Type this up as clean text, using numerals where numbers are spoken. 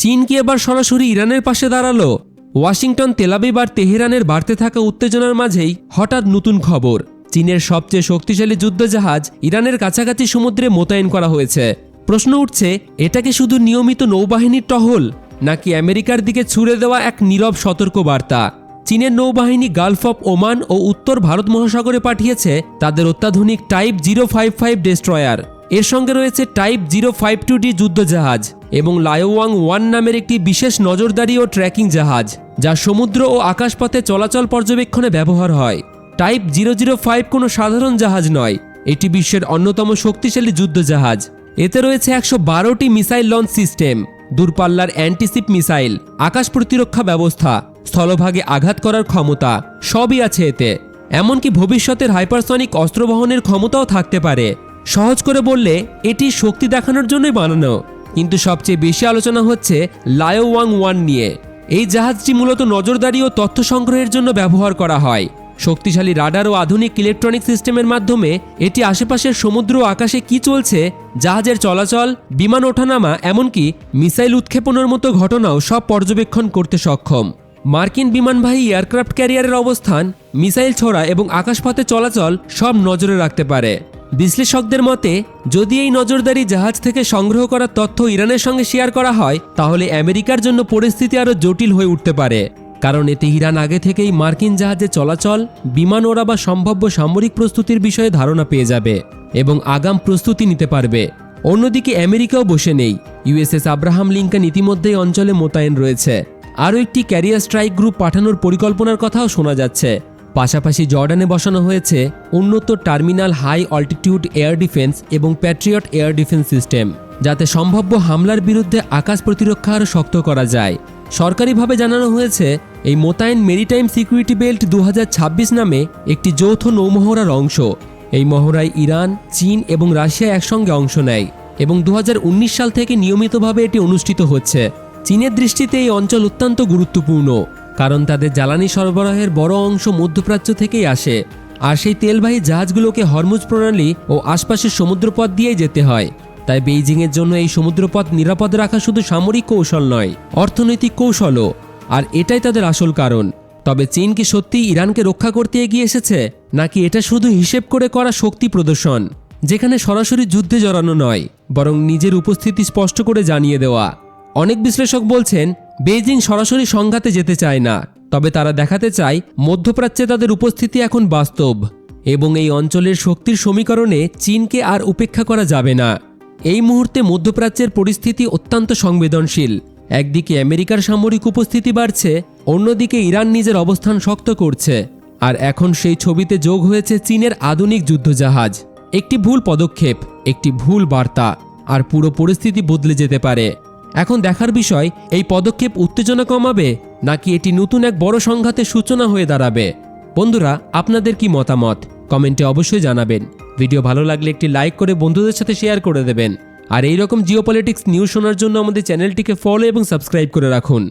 চীন কি এবার সরাসরি ইরানের পাশে দাঁড়ালো? ওয়াশিংটন, তেলাবিব আর তেহরানের বাড়তে থাকা উত্তেজনার মাঝেই হঠাৎ নতুন খবর। চীনের সবচেয়ে শক্তিশালী যুদ্ধজাহাজ ইরানের কাছাকাছি সমুদ্রে মোতায়েন করা হয়েছে। প্রশ্ন উঠছে, এটা কি শুধু নিয়মিত নৌবাহিনীর টহল, নাকি আমেরিকার দিকে ছুড়ে দেওয়া এক নীরব সতর্ক বার্তা? চীনের নৌবাহিনী গালফ অফ ওমান ও উত্তর ভারত মহাসাগরে পাঠিয়েছে তাদের অত্যাধুনিক টাইপ 055 ডেস্ট্রয়ার। এর সঙ্গে রয়েছে টাইপ 052D যুদ্ধজাহাজ এবং লায়োওয়াং 1 নামের একটি বিশেষ নজরদারি ও ট্র্যাকিং জাহাজ, যা সমুদ্র ও আকাশপথে চলাচল পর্যবেক্ষণে ব্যবহার হয়। টাইপ 005 কোনো সাধারণ জাহাজ নয়, এটি বিশ্বের অন্যতম শক্তিশালী যুদ্ধজাহাজ। এতে রয়েছে 112টি মিসাইল লঞ্চ সিস্টেম, দূরপাল্লার অ্যান্টিশিপ মিসাইল, আকাশ প্রতিরক্ষা ব্যবস্থা, স্থলভাগে আঘাত করার ক্ষমতা, সবই আছে এতে। এমনকি ভবিষ্যতের হাইপারসনিক অস্ত্র বহনের ক্ষমতাও থাকতে পারে। সহজ করে বললে এটি শক্তি দেখানোর জন্যই বানানো। কিন্তু সবচেয়ে বেশি আলোচনা হচ্ছে লায়োওয়াং 1 নিয়ে। এই জাহাজটি মূলত নজরদারি ও তথ্য সংগ্রহের জন্য ব্যবহার করা হয়। শক্তিশালী রাডার ও আধুনিক ইলেকট্রনিক সিস্টেমের মাধ্যমে এটি আশেপাশের সমুদ্র ও আকাশে কি চলছে, জাহাজের চলাচল, বিমান ওঠানামা, এমনকি মিসাইল উৎক্ষেপণের মতো ঘটনাও সব পর্যবেক্ষণ করতে সক্ষম। মার্কিন বিমানবাহী এয়ারক্রাফট ক্যারিয়ারের অবস্থান, মিসাইল ছোড়া এবং আকাশপথে চলাচল সব নজরে রাখতে পারে। বিশ্লেষকদের মতে, যদি এই নজরদারি জাহাজ থেকে সংগ্রহ করা তথ্য ইরানের সঙ্গে শেয়ার করা হয়, তাহলে আমেরিকার জন্য পরিস্থিতি আরও জটিল হয়ে উঠতে পারে। কারণ এতে ইরান আগে থেকেই মার্কিন জাহাজে চলাচল, বিমান ওড়া বা সম্ভাব্য সামরিক প্রস্তুতির বিষয়ে ধারণা পেয়ে যাবে এবং আগাম প্রস্তুতি নিতে পারবে। অন্যদিকে আমেরিকাও বসে নেই। ইউএসএস আব্রাহাম লিঙ্কন ইতিমধ্যেই অঞ্চলে মোতায়েন রয়েছে। আরও একটি ক্যারিয়ার স্ট্রাইক গ্রুপ পাঠানোর পরিকল্পনার কথাও শোনা যাচ্ছে। পাশাপাশি জর্ডানে বসানো হয়েছে উন্নত terminal high altitude air defence এবং প্যাট্রিয়ট এয়ার ডিফেন্স সিস্টেম, যাতে সম্ভাব্য হামলার বিরুদ্ধে আকাশ প্রতিরক্ষা আরও শক্ত করা যায়। সরকারিভাবে জানানো হয়েছে, এই মোতায়েন মেরিটাইম সিকিউরিটি বেল্ট 2026 নামে একটি যৌথ নৌমহড়ার অংশ। এই মহড়ায় ইরান, চীন এবং রাশিয়া একসঙ্গে অংশ নেয় এবং 2019 সাল থেকে নিয়মিতভাবে এটি অনুষ্ঠিত হচ্ছে। চীনের দৃষ্টিতে এই অঞ্চল অত্যন্ত গুরুত্বপূর্ণ, কারণ তাদের জ্বালানি সরবরাহের বড় অংশ মধ্যপ্রাচ্য থেকেই আসে, আর সেই তেলবাহী জাহাজগুলোকে হরমুজ প্রণালী ও আশপাশের সমুদ্রপথ দিয়েই যেতে হয়। তাই বেইজিংয়ের জন্য এই সমুদ্রপথ নিরাপদ রাখা শুধু সামরিক কৌশল নয়, অর্থনৈতিক কৌশলও, আর এটাই তাদের আসল কারণ। তবে চীন কি সত্যিই ইরানকে রক্ষা করতে এগিয়ে এসেছে, নাকি এটা শুধু হিসেব করে করা শক্তি প্রদর্শন, যেখানে সরাসরি যুদ্ধে জড়ানো নয়, বরং নিজের উপস্থিতি স্পষ্ট করে জানিয়ে দেওয়া? অনেক বিশ্লেষক বলছেন, বেইজিং সরাসরি সংঘাতে যেতে চায় না, তবে তারা দেখাতে চায় মধ্যপ্রাচ্যে তাদের উপস্থিতি এখন বাস্তব এবং এই অঞ্চলের শক্তির সমীকরণে চীনকে আর উপেক্ষা করা যাবে না। এই মুহূর্তে মধ্যপ্রাচ্যের পরিস্থিতি অত্যন্ত সংবেদনশীল। একদিকে আমেরিকার সামরিক উপস্থিতি বাড়ছে, অন্যদিকে ইরান নিজের অবস্থান শক্ত করছে, আর এখন সেই ছবিতে যোগ হয়েছে চীনের আধুনিক যুদ্ধজাহাজ। একটি ভুল পদক্ষেপ, একটি ভুল বার্তা, আর পুরো পরিস্থিতি বদলে যেতে পারে। এখন দেখার বিষয়, এই পদক্ষেপ উত্তেজনা কমাবে, নাকি এটি নতুন এক বড় সংঘাতের সূচনা হয়ে দাঁড়াবে? বন্ধুরা, আপনাদের কি মতামত কমেন্টে অবশ্যই জানাবেন। ভিডিও ভালো লাগলে একটি লাইক করে বন্ধুদের সাথে শেয়ার করে দেবেন। আর এই রকম জিওপলিটিক্স নিউজ শোনার জন্য আমাদের চ্যানেলটিকে ফলো এবং সাবস্ক্রাইব করে রাখুন।